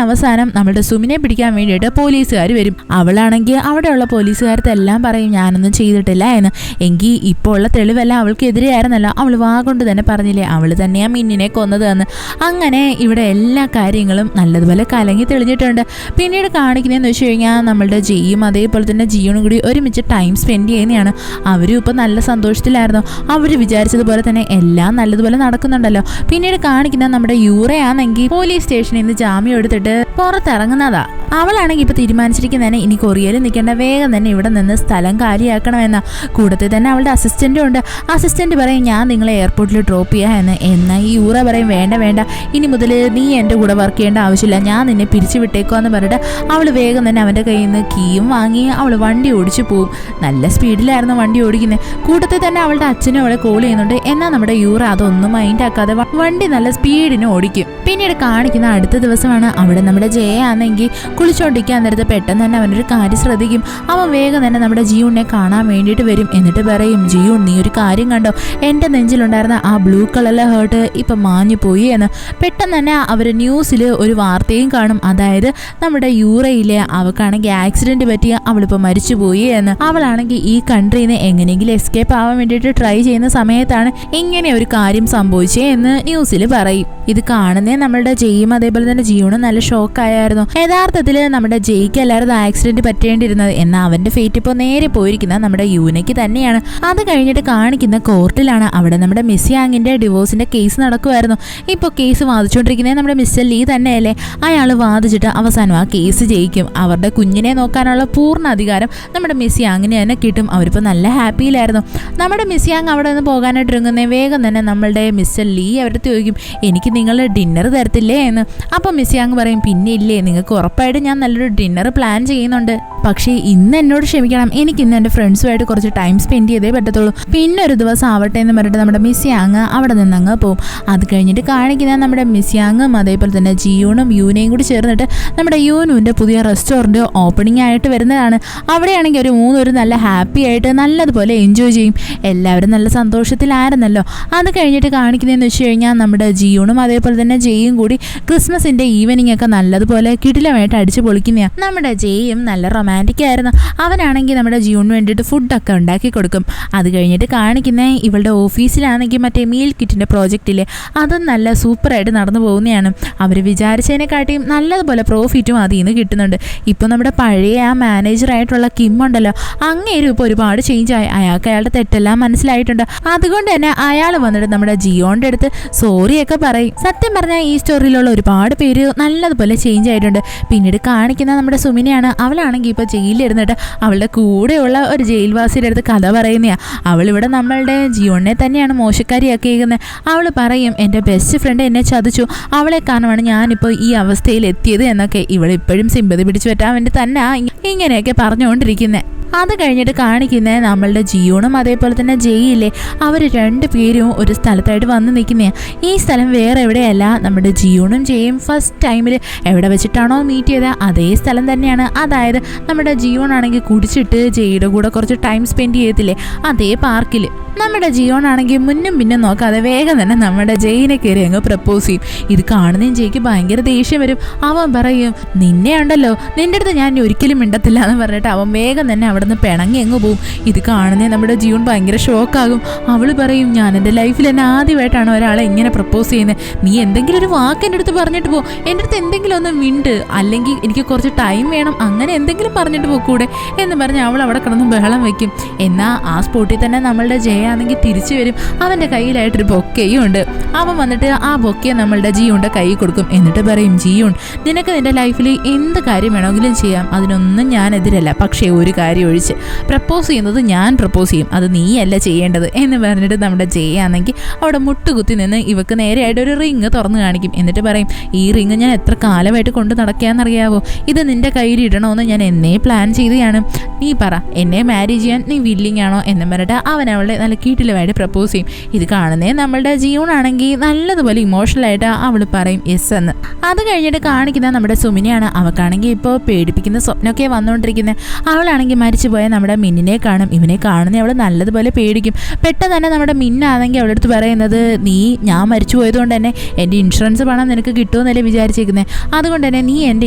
അവസാനം നമ്മുടെ സുമിനെ പിടിക്കാൻ വേണ്ടിയിട്ട് പോലീസുകാർ വരും. അവളാണെങ്കിൽ അവിടെയുള്ള പോലീസുകാർക്കെല്ലാം പറയും, ഞാനൊന്നും ചെയ്തിട്ടില്ല എന്ന്. എങ്കിൽ ഇപ്പോൾ ഉള്ള തെളിവെല്ലാം അവൾക്കെതിരെയായിരുന്നല്ലോ, അവൾ വാ കൊണ്ട് തന്നെ പറഞ്ഞില്ലേ അവൾ തന്നെയാണ് മിന്നിനെ കൊന്നത് എന്ന്. അങ്ങനെ ഇവിടെ എല്ലാ കാര്യങ്ങളും നല്ലതുപോലെ കലങ്ങി തെളിഞ്ഞിട്ടുണ്ട്. പിന്നീട് കാണിക്കുന്നതെന്ന് വെച്ച് കഴിഞ്ഞാൽ നമ്മളുടെ ജെയും അതേപോലെ തന്നെ ജിയോണും കൂടി ഒരുമിച്ച് ടൈം സ്പെൻഡ് ചെയ്യുന്നതാണ്. അവരും ഇപ്പം നല്ല സന്തോഷത്തിലായിരുന്നു. അവർ വിചാരിച്ചതുപോലെ തന്നെ എല്ലാം നല്ലതുപോലെ നടക്കുന്നുണ്ടല്ലോ. പിന്നീട് കാണിക്കുന്ന നമ്മുടെ യൂറയാണെങ്കിൽ പോലീസ് സ്റ്റേഷനിൽ നിന്ന് ജാമ്യം എടുത്തിട്ട് പുറത്തിറങ്ങുന്നതാ. അവളാണെങ്കിൽ ഇപ്പോൾ തീരുമാനിച്ചിരിക്കുന്നതന്നെ ഇനി കൊറിയയിൽ നിൽക്കേണ്ട, വേഗം തന്നെ ഇവിടെ നിന്ന് സ്ഥലം കാര്യമാക്കണമെന്ന. കൂടത്തിൽ തന്നെ അവളുടെ അസിസ്റ്റൻറ്റും ഉണ്ട്. അസിസ്റ്റൻറ്റ് പറയും, ഞാൻ നിങ്ങളെ എയർപോർട്ടിൽ ഡ്രോപ്പ് ചെയ്യാം എന്ന്. എന്നാൽ ഈ യൂറ പറയും, വേണ്ട വേണ്ട, ഇനി മുതൽ നീ എൻ്റെ കൂടെ വർക്ക് ചെയ്യേണ്ട ആവശ്യമില്ല, ഞാൻ നിന്നെ പിരിച്ചു വിട്ടേക്കുമെന്ന് പറഞ്ഞിട്ട് അവൾ വേഗം തന്നെ അവൻ്റെ കയ്യിൽ നിന്ന് കീയും വാങ്ങി അവൾ വണ്ടി ഓടിച്ചു പോവും. നല്ല സ്പീഡിലായിരുന്നു വണ്ടി ഓടിക്കുന്നത്. കൂട്ടത്തിൽ തന്നെ അവളുടെ അച്ഛനും അവളെ കോൾ ചെയ്യുന്നുണ്ട്. എന്നാൽ നമ്മുടെ യൂറ അതൊന്നും മൈൻഡ് ആക്കാതെ വണ്ടി നല്ല സ്പീഡിന് ഓടിക്കും. പിന്നീട് കാണിക്കുന്ന അടുത്ത ദിവസമാണ്. അവിടെ നമ്മുടെ ജയ ആണെങ്കിൽ കുളിച്ചോണ്ടിരിക്കാൻ നേരത്ത് പെട്ടെന്ന് തന്നെ അവനൊരു കാര്യം ശ്രദ്ധിക്കും. അവൻ വേഗം തന്നെ നമ്മുടെ ജിയൂണിനെ കാണാൻ വേണ്ടിയിട്ട് വരും. എന്നിട്ട് പറയും, ജിയൂൺ, നീ ഒരു കാര്യം കണ്ടോ, എൻ്റെ നെഞ്ചിലുണ്ടായിരുന്ന ആ ബ്ലൂ കളറിലെ ഹേർട്ട് ഇപ്പം മാഞ്ഞു പോയി എന്ന്. പെട്ടെന്ന് തന്നെ അവർ ന്യൂസിൽ ഒരു വാർത്തയും കാണും. അതായത് നമ്മുടെ യൂറയിലെ അവൾക്കാണെങ്കിൽ ആക്സിഡന്റ് പറ്റി അവളിപ്പോൾ മരിച്ചുപോയി എന്ന്. അവളാണെങ്കിൽ ഈ കൺട്രിയിൽ നിന്ന് എങ്ങനെയെങ്കിലും എസ്കേപ്പ് ആവാൻ വേണ്ടിയിട്ട് ട്രൈ ചെയ്യുന്ന സമയത്താണ് ഇങ്ങനെ ഒരു കാര്യം സംഭവിച്ചേ എന്ന് ന്യൂസിൽ പറയും. ഇത് കാണുന്നേ നമ്മളുടെ ജെയും അതേപോലെ തന്നെ ജിയൂണും നല്ല ഷോക്കായിരുന്നു. യഥാർത്ഥത്തിൽ നമ്മുടെ ജെയ്ക്ക് അല്ലായിരുന്നു ആക്സിഡന്റ് പറ്റേണ്ടിയിരുന്നത്. എന്നാൽ അവന്റെ ഫേറ്റ് ഇപ്പോൾ നേരെ പോയിരിക്കുന്നത് നമ്മുടെ യൂനയ്ക്ക് തന്നെയാണ്. അത് കഴിഞ്ഞിട്ട് കാണിക്കുന്ന കോർട്ടിലാണ്. അവിടെ നമ്മുടെ മിസ് യാങ്ങിന്റെ ഡിവോഴ്സിന്റെ കേസ് നടക്കുമായിരുന്നു. ഇപ്പോൾ കേസ് വാദിച്ചുകൊണ്ടിരിക്കുന്നത് നമ്മുടെ മിസ്റ്റർ ലീ തന്നെയല്ലേ. അയാൾ വാദിച്ചിട്ട് അവസാനം ആ കേസ് ജയിക്കും. അവരുടെ കുഞ്ഞിനെ നോക്കാനുള്ള പൂർണ്ണ അധികാരം നമ്മുടെ മിസ് യാങ്ങിന് തന്നെ കിട്ടും. അവരിപ്പോൾ നല്ല ഹാപ്പിയിലായിരുന്നു. നമ്മുടെ മിസ് യാങ് അവിടെ നിന്ന് പോകാനായിട്ട് ഇറങ്ങുന്നേ വേഗം തന്നെ നമ്മളുടെ മിസ്റ്റർ ലീ അവരുടെ ചോദിക്കും, എനിക്ക് നിങ്ങൾ ഡിന്നർ തരത്തില്ലേ എന്ന്. അപ്പം മിസ് യാങ് പറയും പിന്നെ ഇല്ലേ, നിങ്ങൾക്ക് ഉറപ്പായിട്ട് ഞാൻ നല്ലൊരു ഡിന്നർ പ്ലാൻ ചെയ്യുന്നുണ്ട്, പക്ഷേ ഇന്ന് എന്നോട് ക്ഷമിക്കണം, എനിക്ക് ഇന്ന് എൻ്റെ ഫ്രണ്ട്സുമായിട്ട് കുറച്ച് ടൈം സ്പെൻഡ് ചെയ്തേ പറ്റത്തുള്ളൂ, പിന്നെ ഒരു ദിവസം ആവട്ടെ എന്ന് പറഞ്ഞിട്ട് നമ്മുടെ മിസ് യാങ് അവിടെ നിന്ന് അങ്ങ് പോകും. അത് കഴിഞ്ഞിട്ട് കാണിക്കുന്ന നമ്മുടെ മിസ് യാങ്ങും അതേപോലെ തന്നെ ജിയൂണും യൂനയും കൂടി ചേർന്നിട്ട് നമ്മുടെ യൂനുവിൻ്റെ പുതിയ റെസ്റ്റോറൻറ്റ് ഓപ്പണിംഗ് ആയിട്ട് വരുന്നതാണ്. അവിടെയാണെങ്കിൽ ഒരു മൂന്നൊരു നല്ല ഹാപ്പി ആയിട്ട് നല്ലതുപോലെ എൻജോയ് ചെയ്യും. എല്ലാവരും നല്ല സന്തോഷത്തിലായിരുന്നല്ലോ. അത് കഴിഞ്ഞിട്ട് കാണിക്കുന്നതെന്ന് വെച്ച് കഴിഞ്ഞാൽ നമ്മുടെ ജിയൂണും അതേപോലെ തന്നെ ജെയും കൂടി ക്രിസ്മസിൻ്റെ ഈവനിങ് ഒക്കെ നല്ലതുപോലെ കിടിലമായിട്ട് അടിച്ച് പൊളിക്കുന്നതാണ്. നമ്മുടെ ജെയും നല്ല റൊമാൻറ്റിക് ആയിരുന്നു. അവനാണെങ്കിൽ നമ്മുടെ ജിയൂണിന് വേണ്ടിയിട്ട് ഫുഡൊക്കെ ഉണ്ടാക്കി കൊടുക്കും. അത് കഴിഞ്ഞിട്ട് കാണിക്കുന്ന ഇവളുടെ ഓഫീസിലാണെങ്കിൽ മറ്റേ മീൽ കിറ്റിൻ്റെ പ്രോജക്റ്റിൽ അതും നല്ല സൂപ്പറായിട്ട് നടന്നു പോകുന്നതാണ്. അവർ വിചാരിച്ചതിനെക്കാട്ടിയും നല്ലതുപോലെ പ്രോഫിറ്റും അതിൽ നിന്ന് കിട്ടുന്നുണ്ട്. ഇപ്പോൾ നമ്മുടെ പഴയ ആ മാനേജറായിട്ടുള്ള കിം ഉണ്ടല്ലോ, അങ്ങേരും ഇപ്പോൾ ഒരുപാട് ചേഞ്ച് ആയി. അയാൾക്ക് അയാളുടെ തെറ്റെല്ലാം മനസ്സിലായിട്ടുണ്ട്. അതുകൊണ്ട് തന്നെ അയാൾ വന്നിട്ട് നമ്മുടെ ജിയോൻ്റെ അടുത്ത് സോറിയൊക്കെ പറയും. സത്യം പറഞ്ഞാൽ ഈ സ്റ്റോറിയിലുള്ള ഒരുപാട് പേര് നല്ലതുപോലെ ചേഞ്ച് ആയിട്ടുണ്ട്. പിന്നീട് കാണിക്കുന്ന നമ്മുടെ സുമിനെയാണ്. അവളാണെങ്കിൽ ഇപ്പോൾ ജയിലിലിരുന്നിട്ട് അവളുടെ കൂടെയുള്ള ഒരു ജയിൽവാസിയുടെ അടുത്ത് കഥ പറയുന്നതാണ്. അവളിവിടെ നമ്മളുടെ ജിയോണിനെ തന്നെയാണ് മോശക്കാരിയാക്കിയിരിക്കുന്നത്. അവൾ പറയും എൻ്റെ ബെസ്റ്റ് ഫ്രണ്ട് എന്നെ ചതിച്ചു, അവളെ കാരണമാണ് ഞാനിപ്പോൾ ഈ അവസ്ഥയിൽ എത്തിയത് എന്നൊക്കെ. ഇവളിപ്പോഴും സിമ്പതി പിടിച്ചു പറ്റാൻ വേണ്ടി തന്നെ ഇങ്ങനെയൊക്കെ പറഞ്ഞുകൊണ്ടിരിക്കുന്നത്. അത് കഴിഞ്ഞിട്ട് കാണിക്കുന്നത് നമ്മളുടെ ജിയോണും അതേപോലെ തന്നെ ജയിലില്ലേ, അവർ രണ്ടുപേരും ഒരു സ്ഥലത്തായിട്ട് വന്ന് നിൽക്കുന്നതാണ്. ഈ സ്ഥലം വേറെ എവിടെയല്ല, നമ്മുടെ ജിയോണും ജയും ഫസ്റ്റ് ടൈമിൽ എവിടെ വെച്ചിട്ടാണോ മീറ്റ് ചെയ്തത് അതേ സ്ഥലം തന്നെയാണ്. അതായത് നമ്മുടെ ജിയോൺ ആണെങ്കിൽ കുടിച്ചിട്ട് ജയുടെ കൂടെ കുറച്ച് ടൈം സ്പെൻഡ് ചെയ്യത്തില്ലേ, അതേ പാർക്കിൽ. നമ്മുടെ ജിയോൺ ആണെങ്കിൽ മുന്നും പിന്നും നോക്കാതെ വേഗം തന്നെ നമ്മുടെ ജയിനെ കയറി അങ്ങ് പ്രപ്പോസ് ചെയ്യും. ഇത് കാണുന്നതും ജയ്ക്ക് ഭയങ്കര ദേഷ്യം വരും. അവൻ പറയും നിന്നെ ഉണ്ടല്ലോ, നിൻ്റെ അടുത്ത് ഞാൻ ഒരിക്കലും മിണ്ടത്തില്ല എന്ന് പറഞ്ഞിട്ട് അവൻ വേഗം തന്നെ അവിടെ നിന്ന് പിണങ്ങി അങ്ങ് പോവും. ഇത് കാണുന്നേ നമ്മുടെ ജിയോൺ ഭയങ്കര ഷോക്കാകും. അവൾ പറയും ഞാൻ എൻ്റെ ലൈഫിൽ തന്നെ ആദ്യമായിട്ടാണ് ഒരാളെ ഇങ്ങനെ പ്രപ്പോസ് ചെയ്യുന്നത്, നീ എന്തെങ്കിലും ഒരു വാക്ക് എൻ്റെ അടുത്ത് പറഞ്ഞിട്ട് പോ, എൻ്റെ അടുത്ത് എന്തെങ്കിലും ഒന്ന് മിണ്ട്, അല്ലെങ്കിൽ എനിക്ക് കുറച്ച് ടൈം വേണം, അങ്ങനെ എന്തെങ്കിലും പറഞ്ഞിട്ട് പോക്കൂടെ എന്ന് പറഞ്ഞ് അവൾ അവിടെ കിടന്ന് ബഹളം വയ്ക്കും. എന്നാൽ ആ സ്പോട്ടിൽ തന്നെ നമ്മളുടെ ജയാണെങ്കിൽ തിരിച്ചു വരും. അവൻ്റെ കയ്യിലായിട്ടൊരു ബൊക്കയും ഉണ്ട്. അവൻ വന്നിട്ട് ആ ബൊക്കയെ നമ്മളുടെ ജിയോൻ്റെ കൈ കൊടുക്കും. എന്നിട്ട് പറയും ജിയോൺ, നിനക്ക് നിൻ്റെ ലൈഫിൽ എന്ത് കാര്യം വേണമെങ്കിലും ചെയ്യാം, അതിനൊന്നും ഞാൻ എതിരല്ല, പക്ഷേ ഒരു കാര്യം ഒഴിച്ച് പ്രപ്പോസ് ചെയ്യുന്നത് ഞാൻ പ്രപ്പോസ് ചെയ്യും, അത് നീയല്ല ചെയ്യേണ്ടത് എന്ന് പറഞ്ഞിട്ട് നമ്മുടെ ജയാണെങ്കിൽ അവിടെ മുട്ടുകുത്തി നിന്ന് ഇവക്ക് നേരെയായിട്ട് ഒരു റിങ് തുറന്നു കാണിക്കും. എന്നിട്ട് പറയും ഈ റിങ് ഞാൻ എത്ര കാലമായിട്ട് കൊണ്ട് നടക്കാന്നറിയാവോ, ഇത് നിൻ്റെ കയ്യിൽ ഇടണമെന്ന് ഞാൻ എന്നേ പ്ലാൻ ചെയ്തതാണ്, നീ പറ എന്നെ മാരേജ് ചെയ്യാൻ നീ വില്ലിങ് ആണോ എന്ന് പറഞ്ഞിട്ട് അവൻ അവളെ നല്ല കീട്ടിലുമായിട്ട് പ്രപ്പോസ് ചെയ്യും. ഇത് കാണുന്നേ നമ്മളുടെ ജിയോൺ ആണെങ്കിൽ നല്ലതുപോലെ ഇമോഷണലായിട്ട് അവൾ പറയും യെസ് എന്ന്. അത് കഴിഞ്ഞിട്ട് കാണിക്കുന്ന നമ്മുടെ സുമിനെയാണ്. അവൾക്കാണെങ്കിൽ ഇപ്പോൾ പേടിപ്പിക്കുന്ന സ്വപ്നമൊക്കെ വന്നുകൊണ്ടിരിക്കുന്നത്. അവളാണെങ്കിൽ മരിച്ചുപോയ നമ്മുടെ മിന്നിനെ കാണും. ഇവനെ കാണുന്ന അവൾ നല്ലതുപോലെ പേടിക്കും. പെട്ടെന്ന് തന്നെ നമ്മുടെ മിന്നാണെങ്കിൽ അവളുടെ അടുത്ത് പറയുന്നത് നീ ഞാൻ മരിച്ചു പോയതുകൊണ്ട് തന്നെ എൻ്റെ ഇൻഷുറൻസ് പണം നിനക്ക് കിട്ടുമെന്നല്ലേ വിചാരിച്ചിരിക്കുന്നത്, അതുകൊണ്ട് തന്നെ നീ എൻ്റെ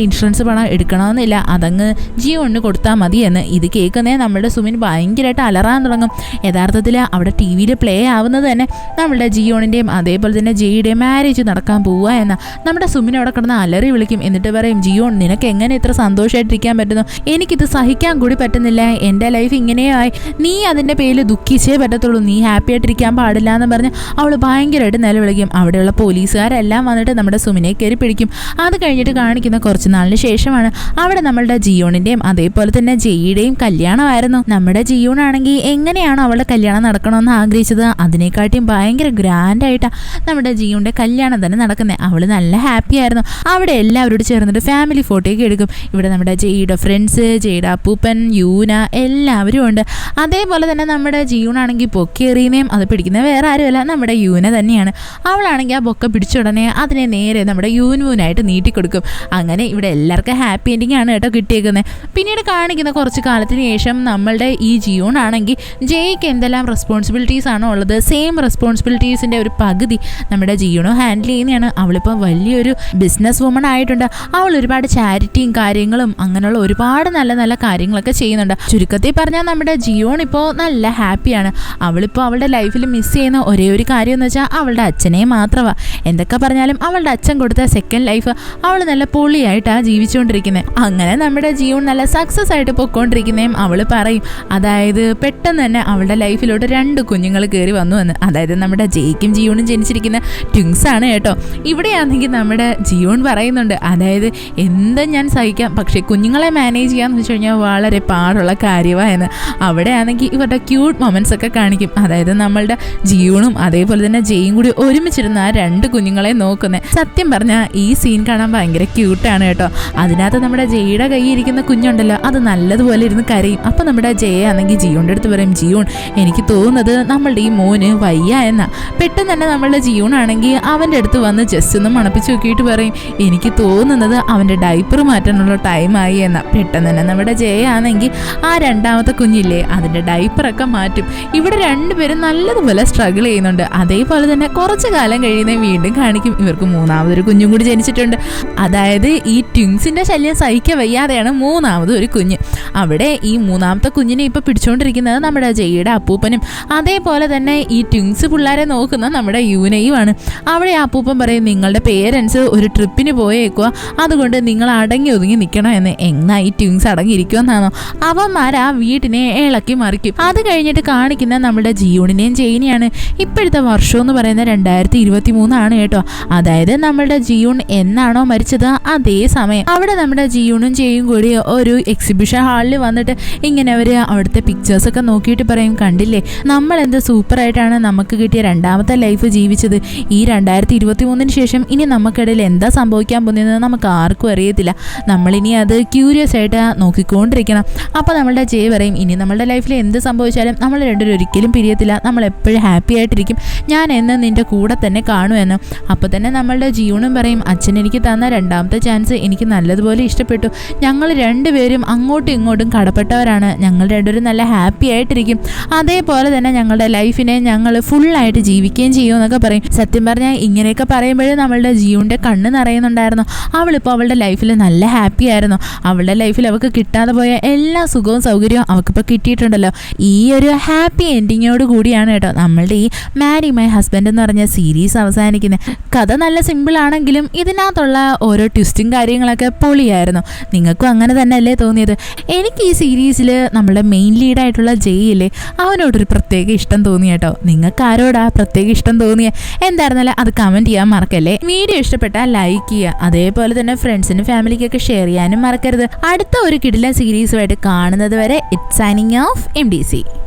ഇൻഷുറൻസ് പണം എടുക്കണമെന്നില്ല, അതങ്ങ് ജിയോണിന് കൊടുത്താൽ മതി എന്ന്. ഇത് കേൾക്കുന്നേ നമ്മുടെ സുമിൻ ഭയങ്കരമായിട്ട് അലറാൻ തുടങ്ങും. യഥാർത്ഥത്തിൽ അവിടെ ടി വിയിൽ പ്ലേ ആവുന്നത് തന്നെ നമ്മളുടെ ജിയോണിൻ്റെയും അതേപോലെ തന്നെ ജെയുടെയും മാരേജ് നടക്കാൻ പോവുക എന്ന. നമ്മുടെ സുമിൻ അവിടെ കിടന്ന് അലറി വിളിക്കും. എന്നിട്ട് പറയും ജിയോൺ നിനക്ക് എങ്ങനെ ഇത്ര സന്തോഷമായിട്ടിരിക്കാൻ പറ്റുന്നു, എനിക്കിത് സഹിക്കാൻ കൂടി പറ്റുന്നില്ല, എൻ്റെ ലൈഫ് ഇങ്ങനെയായി, നീ അതിൻ്റെ പേരിൽ ദുഃഖിച്ചേ പറ്റത്തുള്ളൂ, നീ ഹാപ്പി ആയിട്ടിരിക്കാൻ പാടില്ല എന്ന് പറഞ്ഞ് അവൾ ഭയങ്കരമായിട്ട് നിലവിളിക്കും. അവിടെയുള്ള പോലീസുകാരെല്ലാം വന്നിട്ട് നമ്മുടെ സുമിനെ കയറി പിടിക്കും. അത് കഴിഞ്ഞിട്ട് കാണിക്കുന്ന കുറച്ച് നാളിന് ശേഷമാണ് അവിടെ നമ്മളുടെ ജിയോണിൻ്റെയും അതേപോലെ തന്നെ ജെയുടെയും കല്യാണമായിരുന്നു. നമ്മുടെ ജിയോൺ ആണെങ്കിൽ എങ്ങനെയാണോ അവളുടെ കല്യാണം നടക്കണമെന്ന് ആഗ്രഹിച്ചത് അതിനെക്കാട്ടിയും ഭയങ്കര ഗ്രാൻഡായിട്ടാണ് നമ്മുടെ ജിയോൻ്റെ കല്യാണം തന്നെ നടക്കുന്നത്. അവൾ നല്ല ഹാപ്പി ആയിരുന്നു. അവിടെ എല്ലാവരോട് ചേർന്നിട്ട് ഫാമിലി ഫോട്ടോയൊക്കെ എടുക്കും. ഇവിടെ നമ്മുടെ ജെയുടെ ഫ്രണ്ട്സ്, ജെയുടെ അപ്പൂപ്പൻ, യൂന എല്ലാവരും ഉണ്ട്. അതേപോലെ തന്നെ നമ്മുടെ ജിയൂണാണെങ്കിൽ ബൊക്കെ എറിയുന്നേയും അത് പിടിക്കുന്നത് വേറെ ആരുമല്ല നമ്മുടെ യൂന തന്നെയാണ്. അവളാണെങ്കിൽ ആ ബൊക്കെ പിടിച്ച ഉടനെ അതിനെ നേരെ നമ്മുടെ യൂനായിട്ട് നീട്ടിക്കൊടുക്കും. അങ്ങനെ ഇവിടെ എല്ലാവർക്കും ഹാപ്പി എൻഡിങ് ആണ് കേട്ടോ കിട്ടിയേക്കുന്നത്. പിന്നീട് കാണിക്കുന്ന കുറച്ച് കാലത്തിന് ശേഷം നമ്മളുടെ ഈ ജിയോൺ ആണെങ്കിൽ ജെയ്ക്ക് എന്തെല്ലാം റെസ്പോൺസിബിലിറ്റീസ് ആണോ ഉള്ളത് സെയിം റെസ്പോൺസിബിലിറ്റീസിൻ്റെ ഒരു പകുതി നമ്മുടെ ജിയോണോ ഹാൻഡിൽ ചെയ്യുന്നതാണ്. അവളിപ്പോൾ വലിയൊരു ബിസിനസ് വുമൺ ആയിട്ടുണ്ട്. അവൾ ഒരുപാട് ചാരിറ്റിയും കാര്യങ്ങളും അങ്ങനെയുള്ള ഒരുപാട് നല്ല നല്ല കാര്യങ്ങളൊക്കെ ചെയ്യുന്നുണ്ട്. ചുരുക്കത്തിൽ പറഞ്ഞാൽ നമ്മുടെ ജിയോൺ ഇപ്പോൾ നല്ല ഹാപ്പിയാണ്. അവളിപ്പോൾ അവളുടെ ലൈഫിൽ മിസ് ചെയ്യുന്ന ഒരേ ഒരു കാര്യം എന്ന് വെച്ചാൽ അവളുടെ അച്ഛനെ മാത്രമാണ്. എന്തൊക്കെ പറഞ്ഞാലും അവളുടെ അച്ഛൻ കൊടുത്ത സെക്കൻഡ് ലൈഫ് അവൾ നല്ല പൊളിയായിട്ടാണ് ജീവിച്ചുകൊണ്ടിരിക്കുന്നത്. അങ്ങനെ നമ്മുടെ ജിയോൺ നല്ല സക്സസ് ആയിട്ട് പൊയ്ക്കൊണ്ടിരിക്കുന്നതും അവൾ പറയും. അതായത് പെട്ടെന്ന് തന്നെ അവളുടെ ലൈഫിലോട്ട് 2 കുഞ്ഞുങ്ങൾ കയറി വന്നു എന്ന്. അതായത് നമ്മുടെ ജെയ്ക്കും ജിയോണും ജനിച്ചിരിക്കുന്ന ട്വിങ്സ് ആണ് കേട്ടോ. ഇവിടെയാണെങ്കിൽ നമ്മുടെ ജിയോൺ പറയുന്നുണ്ട്, അതായത് എന്തും ഞാൻ സഹിക്കാം, പക്ഷേ കുഞ്ഞുങ്ങളെ മാനേജ് ചെയ്യാന്ന് വെച്ച് കഴിഞ്ഞാൽ വളരെ പാടുള്ള സന്തോഷമുള്ള കാര്യമായെന്ന്. അവിടെയാണെങ്കിൽ ഇവരുടെ ക്യൂട്ട് മൊമെന്റ്സ് ഒക്കെ കാണിക്കും. അതായത് നമ്മളുടെ ജിയൂണും അതേപോലെ തന്നെ ജയും കൂടി ഒരുമിച്ചിരുന്ന ആ 2 കുഞ്ഞുങ്ങളെ നോക്കുന്നത്. സത്യം പറഞ്ഞാൽ ഈ സീൻ കാണാൻ ഭയങ്കര ക്യൂട്ടാണ് കേട്ടോ. അതിനകത്ത് നമ്മുടെ ജയുടെ കയ്യിൽ ഇരിക്കുന്ന കുഞ്ഞുണ്ടല്ലോ, അത് നല്ലതുപോലെ ഇരുന്ന് കരയും. അപ്പം നമ്മുടെ ജയ ആണെങ്കിൽ ജിയൂണിൻ്റെ അടുത്ത് പറയും, ജിയൂൺ എനിക്ക് തോന്നുന്നത് നമ്മളുടെ ഈ മോന് വയ്യ എന്നാ. പെട്ടെന്ന് തന്നെ നമ്മളുടെ ജിയൂൺ ആണെങ്കിൽ അവൻ്റെ അടുത്ത് വന്ന് ജസ്റ്റ് ഒന്ന് മണപ്പിച്ച് നോക്കിയിട്ട് പറയും, എനിക്ക് തോന്നുന്നത് അവൻ്റെ ഡൈപ്പർ മാറ്റാനുള്ള ടൈമായി എന്നാ. പെട്ടെന്ന് തന്നെ നമ്മുടെ ജയ ആണെങ്കിൽ ആ 2ാമത്തെ കുഞ്ഞില്ലേ അതിൻ്റെ ഡൈപ്പറൊക്കെ മാറ്റും. ഇവിടെ 2 പേരും നല്ലതുപോലെ സ്ട്രഗിൾ ചെയ്യുന്നുണ്ട്. അതേപോലെ തന്നെ കുറച്ച് കാലം കഴിയുന്ന വീണ്ടും കാണിക്കും ഇവർക്ക് 3ാമതൊരു കുഞ്ഞും കൂടി ജനിച്ചിട്ടുണ്ട്. അതായത് ഈ ട്വിൻസിൻ്റെ ശല്യം സഹിക്കാൻ വയ്യാതെയാണ് 3ാമത് ഒരു കുഞ്ഞ്. അവിടെ ഈ 3ാമത്തെ കുഞ്ഞിനെ ഇപ്പോൾ പിടിച്ചുകൊണ്ടിരിക്കുന്നത് നമ്മുടെ ജയുടെ അപ്പൂപ്പനും അതേപോലെ തന്നെ ഈ ട്വിൻസ് പിള്ളേരെ നോക്കുന്ന നമ്മുടെ യൂനയുമാണ്. അവിടെ അപ്പൂപ്പൻ പറയും, നിങ്ങളുടെ പേരൻസ് ഒരു ട്രിപ്പിന് പോയേക്കുക, അതുകൊണ്ട് നിങ്ങൾ അടങ്ങി ഒതുങ്ങി നിൽക്കണം എന്ന്. എന്നാ ഈ ട്വിൻസ് അടങ്ങിയിരിക്കുമെന്നാണോ? അവന്മാർ ആ വീട്ടിനെ ഇളക്കി മറിക്കും. അത് കഴിഞ്ഞിട്ട് കാണിക്കുന്ന നമ്മുടെ ജിയൂണിനെയും ജെയിനെയാണ്. ഇപ്പോഴത്തെ വർഷം എന്ന് പറയുന്നത് 2023 കേട്ടോ. അതായത് നമ്മളുടെ ജിയൂൺ എന്നാണോ മരിച്ചത് അതേ സമയം അവിടെ നമ്മുടെ ജിയൂണും ജെയും കൂടി ഒരു എക്സിബിഷൻ ഹാളിൽ വന്നിട്ട് ഇങ്ങനെ അവർ അവിടുത്തെ പിക്ചേഴ്സൊക്കെ നോക്കിയിട്ട് പറയും, കണ്ടില്ലേ നമ്മൾ എന്ത് സൂപ്പറായിട്ടാണ് നമുക്ക് കിട്ടിയ 2ാമത്തെ ലൈഫ് ജീവിച്ചത്. ഈ 2023 ശേഷം ഇനി നമുക്കിടയിൽ എന്താ സംഭവിക്കാൻ പോകുന്നത് നമുക്ക് ആർക്കും അറിയത്തില്ല. നമ്മളിനി അത് ക്യൂരിയസ് ആയിട്ട് നോക്കിക്കൊണ്ടിരിക്കണം. അപ്പോൾ നമ്മളുടെ ജെ പറയും, ഇനി നമ്മളുടെ ലൈഫിൽ എന്ത് സംഭവിച്ചാലും നമ്മൾ 2 പേരും ഒരിക്കലും പിരിയത്തില്ല, നമ്മൾ എപ്പോഴും ഹാപ്പി ആയിട്ടിരിക്കും, ഞാൻ എന്ന് നിൻ്റെ കൂടെ തന്നെ കാണുമെന്ന്. അപ്പോൾ തന്നെ നമ്മളുടെ ജിയൂണും പറയും, അച്ഛൻ എനിക്ക് തന്ന 2ാമത്തെ ചാൻസ് എനിക്ക് നല്ലതുപോലെ ഇഷ്ടപ്പെട്ടു, ഞങ്ങൾ 2 പേരും അങ്ങോട്ടും ഇങ്ങോട്ടും കടപ്പെട്ടവരാണ്, ഞങ്ങൾ 2 പേരും നല്ല ഹാപ്പി ആയിട്ടിരിക്കും, അതേപോലെ തന്നെ ഞങ്ങളുടെ ലൈഫിനെ ഞങ്ങൾ ഫുള്ളായിട്ട് ജീവിക്കുകയും ചെയ്യും എന്നൊക്കെ പറയും. സത്യം പറഞ്ഞാൽ ഇങ്ങനെയൊക്കെ പറയുമ്പോഴും നമ്മളുടെ ജിയൂൻ്റെ കണ്ണ് നിറയുന്നുണ്ടായിരുന്നു. അവളിപ്പോൾ അവളുടെ ലൈഫിൽ നല്ല ഹാപ്പി ആയിരുന്നു. അവളുടെ ലൈഫിൽ അവൾക്ക് കിട്ടാതെ പോയ എല്ലാ സുഖവും സൗകര്യവും അവൾക്കിപ്പോൾ കിട്ടിയിട്ടുണ്ടല്ലോ. ഈ ഒരു ഹാപ്പി എൻഡിങ്ങോട് കൂടിയാണ് കേട്ടോ നമ്മളുടെ ഈ മാരി മൈ ഹസ്ബൻഡ് എന്ന് പറഞ്ഞ സീരീസ് അവസാനിക്കുന്നത്. കഥ നല്ല സിമ്പിൾ ആണെങ്കിലും ഇതിനകത്തുള്ള ഓരോ ട്വിസ്റ്റും കാര്യങ്ങളൊക്കെ പൊളിയായിരുന്നു. നിങ്ങൾക്കും അങ്ങനെ തന്നെ അല്ലേ തോന്നിയത്? എനിക്ക് ഈ സീരീസിൽ നമ്മുടെ മെയിൻ ലീഡായിട്ടുള്ള ജയിലെ അവനോടൊരു പ്രത്യേക ഇഷ്ടം തോന്നി കേട്ടോ. നിങ്ങൾക്ക് ആരോടാ പ്രത്യേക ഇഷ്ടം തോന്നിയേ? എന്തായിരുന്നാലും അത് കമൻറ്റ് ചെയ്യാൻ മറക്കല്ലേ. വീഡിയോ ഇഷ്ടപ്പെട്ടാൽ ലൈക്ക് ചെയ്യുക, അതേപോലെ തന്നെ ഫ്രണ്ട്സിനും ഫാമിലിക്കൊക്കെ ഷെയർ ചെയ്യാനും മറക്കരുത്. അടുത്ത ഒരു കിടിലൻ സീരീസുമായിട്ട് കാണുന്നത് വരെ ഇറ്റ്സ് സൈനിങ് ഓഫ് MDC.